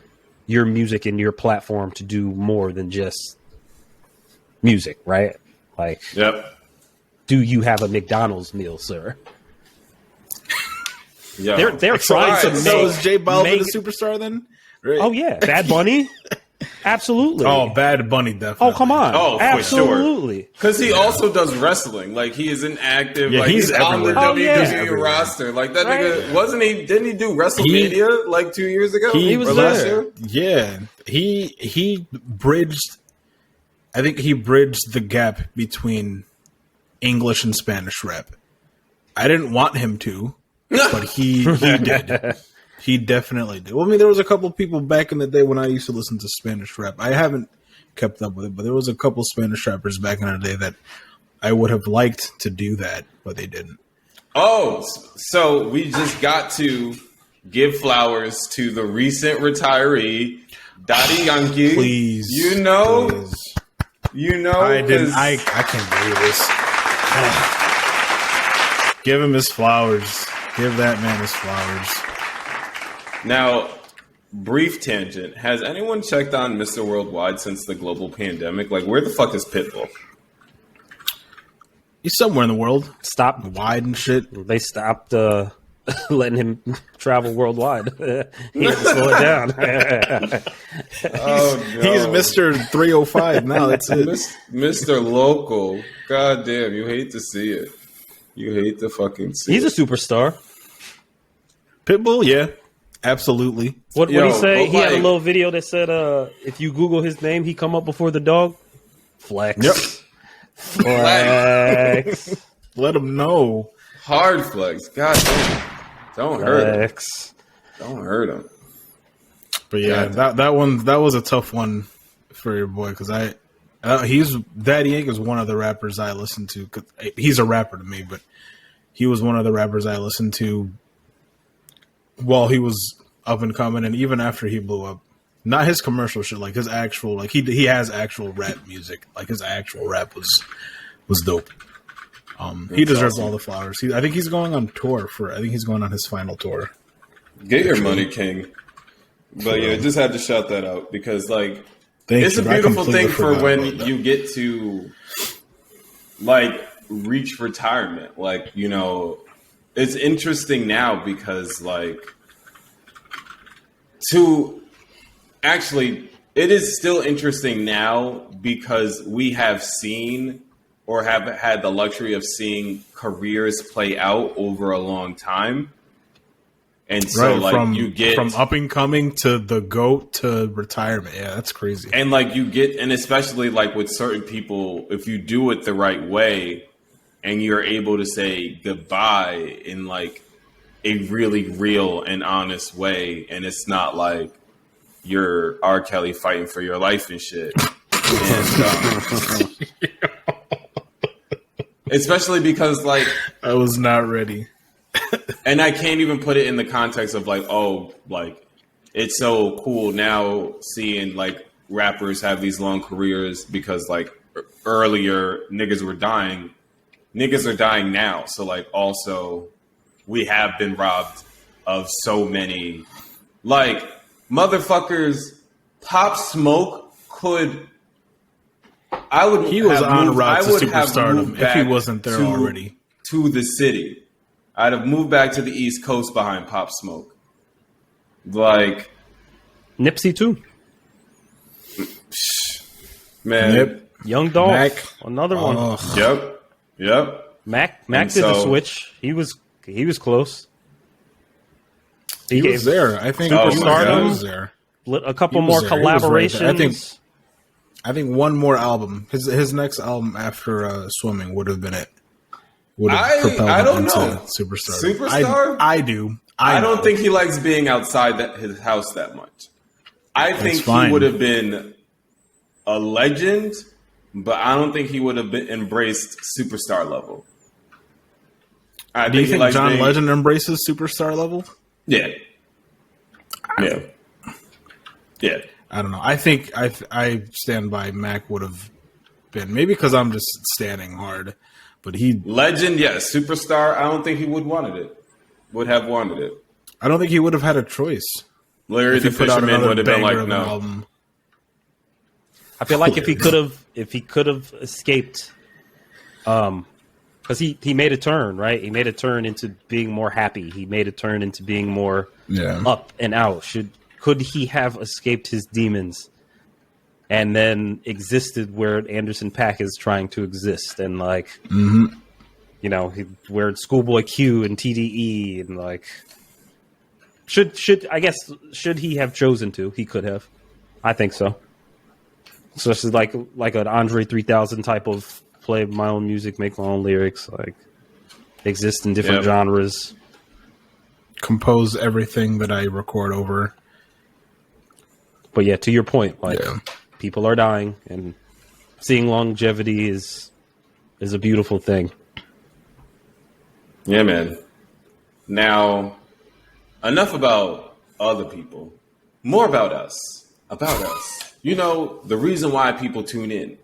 your music and your platform to do more than just music, right? Like, Yep. do you have a McDonald's meal, sir? Yeah. They're trying to make. So is J Balvin make- a superstar then? Right. Oh yeah, Bad Bunny, absolutely. Oh, Bad Bunny, definitely. Oh, come on. Oh, for absolutely. Because he also does wrestling. Like, he is an active. Yeah, like, he's on the everywhere. Oh, yeah. WWE Everywhere. roster. Like, that Right. nigga, wasn't he? Didn't he do WrestleMania like 2 years ago? He was Or last there. year? Yeah, he bridged. I think he bridged the gap between English and Spanish rap. I didn't want him to, but he did. He definitely did. Well, I mean, there was a couple people back in the day when I used to listen to Spanish rap. I haven't kept up with it, but there was a couple Spanish rappers back in the day that I would have liked to do that, but they didn't. Oh, so we just got to give flowers to the recent retiree, Daddy Yankee. Please, You know, please. I I didn't. I can't believe this. Give him his flowers. Give that man his flowers. Now, brief tangent. Has anyone checked on Mr. Worldwide since the global pandemic? Like, where the fuck is Pitbull? He's somewhere in the world, Stop. wide and shit. They stopped letting him travel worldwide. He had to slow it down. Oh, He's Mr. 305 now. That's it. Mr. Local. God damn, you hate to see it. You hate to fucking see He's a it. superstar. Pitbull, yeah, absolutely. What Yo, did he say? but He had a like- little video that said, if you Google his name, he come up before the dog. Flex. Yep. Flex. Let him know. Hard flex. God damn. Don't hurt him. Flex. Don't hurt him. But yeah, God. that was a tough one for your boy because he's Daddy Yank is one of the rappers I listen to. 'Cause he's a rapper to me, but he was one of the rappers I listened to while he was up and coming, and even after he blew up. Not his commercial shit, like his actual, like he has actual rap music. Like his actual rap was dope. He deserves all the flowers. I think he's going on tour I think he's going on his final tour. Get your money, King. But yeah, just had to shout that out because, like, Thank it's you. a I beautiful completely thing for forgot when about that. you get to, like, reach retirement. Like, you know, it's interesting now because, like, it is still interesting now because we have seen or have had the luxury of seeing careers play out over a long time. And so, like, you get from up and coming to the GOAT to retirement. Yeah, that's crazy. And like you get, and especially like with certain people, if you do it the right way and you're able to say goodbye in like a really real and honest way, and it's not like you're R. Kelly fighting for your life and shit. And, especially because like I was not ready. And I can't even put it in the context of like, oh, like it's so cool now seeing like rappers have these long careers because like earlier niggas were dying. Niggas are dying now. So like also we have been robbed of so many like motherfuckers. Pop Smoke could. He was on a route to superstardom if he wasn't there already. To the city. I'd have moved back to the East Coast behind Pop Smoke. Like Nipsey too. Man. Yep. Young Dolph. Mac. Another one. Yep. Mac did the switch. He was close. He was there. I think Oh, he Stardom was there. A couple He more was there. He was right there. collaborations. I think one more album. His next album after Swimming would have been it. Would have propelled I him don't into know. superstar. Superstar? I do. I know. don't think he likes being outside his house that much. I think fine. he would have been a legend, but I don't think he would have been embraced superstar level. Do you think John Legend embraces superstar level? Yeah. I don't know. I think I stand by Mac would have been, maybe because I'm just standing hard, but Legend, yes. Superstar, I don't think he would have wanted it. I don't think he would have had a choice. Larry the Fisherman would have been like, no. Album. I feel like if he could have escaped, because he made a turn, right? He made a turn into being more happy. He made a turn into being more up and out. Could he have escaped his demons and then existed where Anderson .Paak is trying to exist, and like, you know, where Schoolboy Q and TDE and like, should he have chosen to? He could have. I think so. So this is like an Andre 3000 type of play my own music, make my own lyrics, like exist in different genres, compose everything that I record over. But yeah, to your point, like people are dying, and seeing longevity is a beautiful thing. Yeah, man. Now, enough about other people. More about us. You know, the reason why people tune in.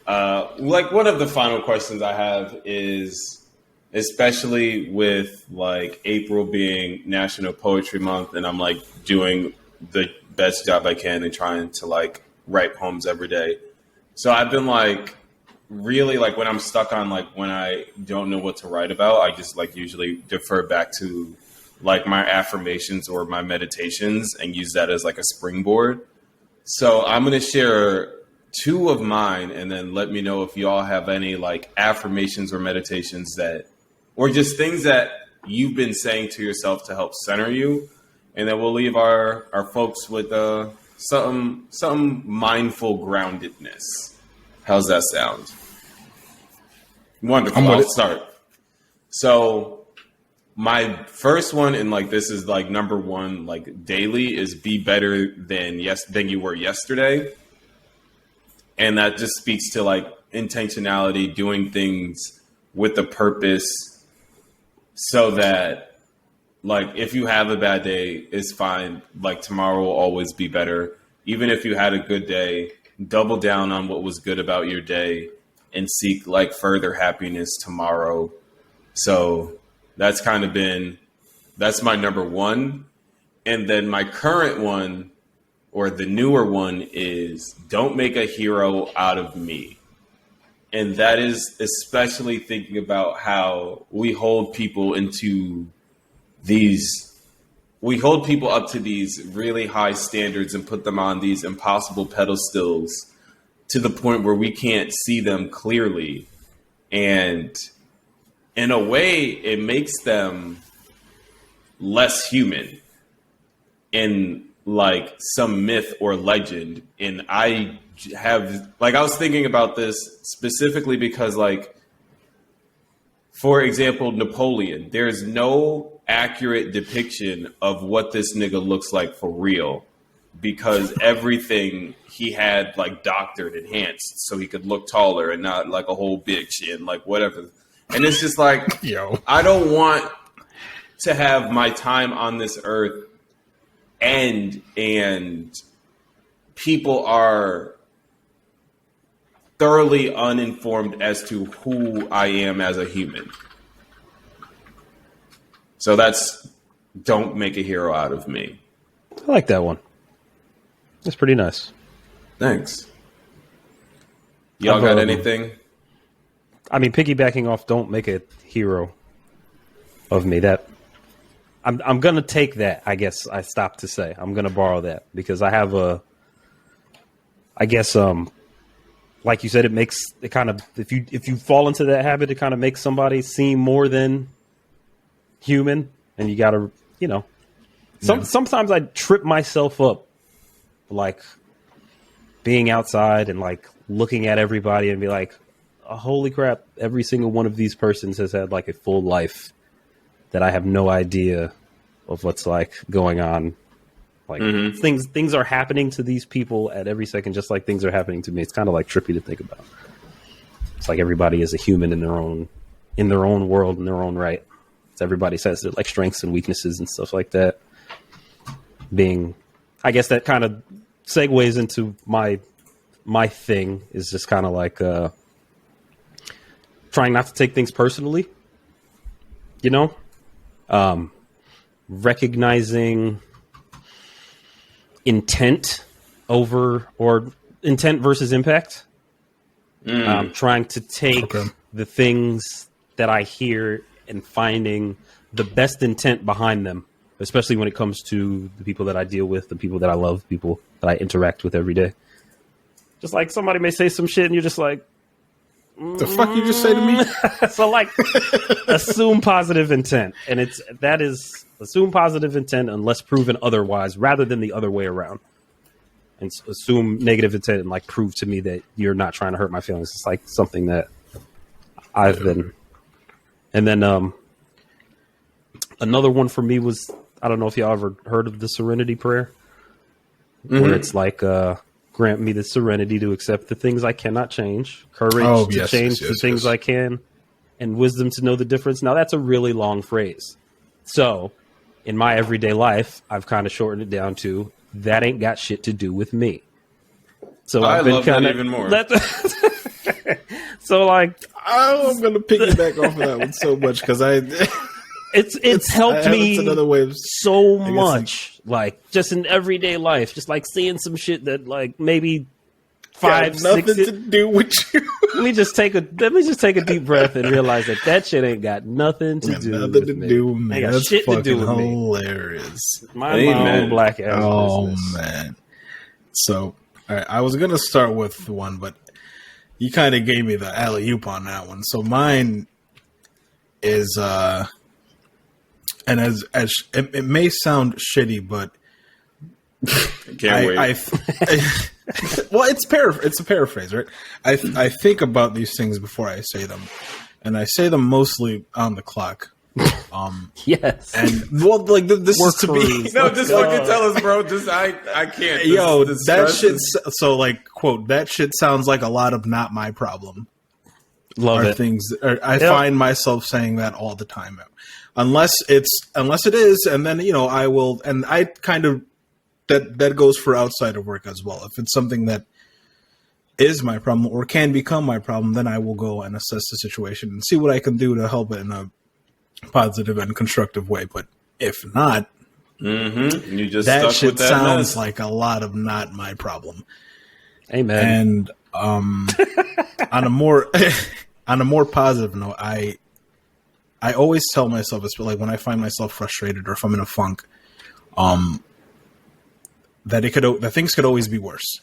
Like one of the final questions I have is, especially with like April being National Poetry Month, and I'm like doing the best job I can and trying to like write poems every day. So I've been like really like when I'm stuck on like when I don't know what to write about, I just like usually defer back to like my affirmations or my meditations and use that as like a springboard. So I'm going to share two of mine and then let me know if y'all have any like affirmations or meditations that, or just things that you've been saying to yourself to help center you. And then we'll leave our folks with some mindful groundedness. How's that sound? Wonderful. I'll start. So my first one, and like this is like number one, like daily, is be better than you were yesterday. And that just speaks to like intentionality, doing things with a purpose, so that like if you have a bad day, it's fine. Like tomorrow will always be better. Even if you had a good day, double down on what was good about your day and seek like further happiness tomorrow. So that's kind of that's my number one. And then my current one, or the newer one, is don't make a hero out of me. And that is especially thinking about how we hold people up to these really high standards and put them on these impossible pedestals to the point where we can't see them clearly. And in a way, it makes them less human in like some myth or legend. And I was thinking about this specifically because, like, for example, Napoleon, there's no accurate depiction of what this nigga looks like for real, because everything he had like doctored, enhanced, so he could look taller and not like a whole bitch and like whatever. And it's just like, I don't want to have my time on this earth end and people are thoroughly uninformed as to who I am as a human. So that's, don't make a hero out of me. I like that one. That's pretty nice. Thanks. Y'all got anything? I mean, piggybacking off, don't make a hero of me. That I'm gonna take that. I guess I stopped to say I'm gonna borrow that because I have I guess like you said, it makes it kind of, if you fall into that habit, it kind of makes somebody seem more than human, and you gotta, sometimes I trip myself up, like being outside and like looking at everybody and be like, oh, holy crap, every single one of these persons has had like a full life that I have no idea of what's like going on. Like things are happening to these people at every second, just like things are happening to me. It's kind of like trippy to think about. It's like everybody is a human in their own world, in their own right. So everybody says their like strengths and weaknesses and stuff like that. I guess that kind of segues into my thing is just kind of like trying not to take things personally, recognizing intent intent versus impact. Trying to take the things that I hear and finding the best intent behind them, especially when it comes to the people that I deal with, the people that I love, people that I interact with every day. Just like somebody may say some shit and you're just like, the fuck you just say to me? So like assume positive intent. And assume positive intent unless proven otherwise, rather than the other way around. And assume negative intent and like prove to me that you're not trying to hurt my feelings. It's like something that I've been. And then another one for me was, I don't know if y'all ever heard of the Serenity Prayer, where it's like, grant me the serenity to accept the things I cannot change, courage to change the things I can, and wisdom to know the difference. Now, that's a really long phrase. So in my everyday life, I've kind of shortened it down to, that ain't got shit to do with me. So I love that even more. So like, I'm going to piggyback off of that one so much because it's helped me another way of, so much, like just in everyday life, just like seeing some shit that like maybe 5, nothing 6 to do with you. Let me just take a deep breath and realize that shit ain't got nothing to do with me. That's shit fucking to do with hilarious. My own black ass business. Man. So, all right, I was gonna start with one, but you kind of gave me the alley-oop on that one. So mine is, and as it may sound shitty, but can't wait. Well, it's a paraphrase, right? I think about these things before I say them, and I say them mostly on the clock. Yes, and well, like this is to be. No, just fucking tell us, bro. I can't. That shit. So, like, quote, that shit sounds like a lot of not my problem. Love it. Things I find myself saying that all the time, unless it is, and then I will, and I kind of that goes for outside of work as well. If it's something that is my problem or can become my problem, then I will go and assess the situation and see what I can do to help it in a positive and constructive way. But if not, you just that stuck shit with that sounds mess. like a lot of not my problem. Amen. And on a more positive note, I always tell myself, it's like when I find myself frustrated or if I'm in a funk, that things could always be worse.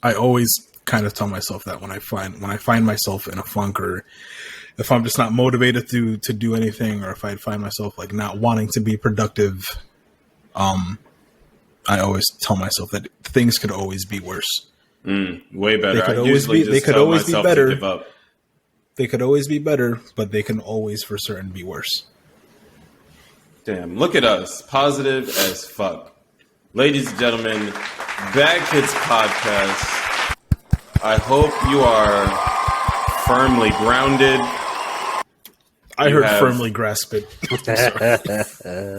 I always kind of tell myself that when I find myself in a funk, or if I'm just not motivated to do anything, or if I find myself like not wanting to be productive, I always tell myself that things could always be worse. Way better. They could always be. They could always be better. Give up. They could always be better, but they can always, for certain, be worse. Damn, look at us. Positive as fuck. Ladies and gentlemen, BadKidz Podcast. I hope you are firmly grounded. I heard firmly grasp it.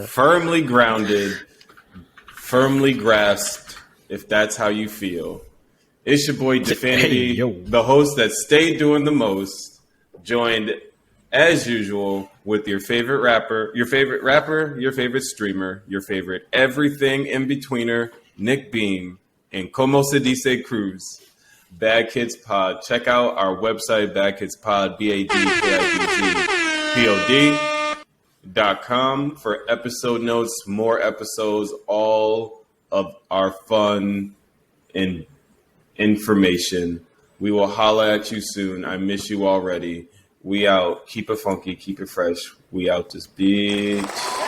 Firmly grounded, firmly grasped, if that's how you feel. It's your boy Definity, the host that stayed doing the most, joined as usual with your favorite rapper, your favorite streamer, your favorite everything in betweener, Nick Beam, and Como se dice Cruz. BadKidz Pod. Check out our website, BadKidz Pod, BadKidzPod.com for episode notes, more episodes, all of our fun and information. We will holla at you soon. I miss you already. We out. Keep it funky. Keep it fresh. We out this bitch.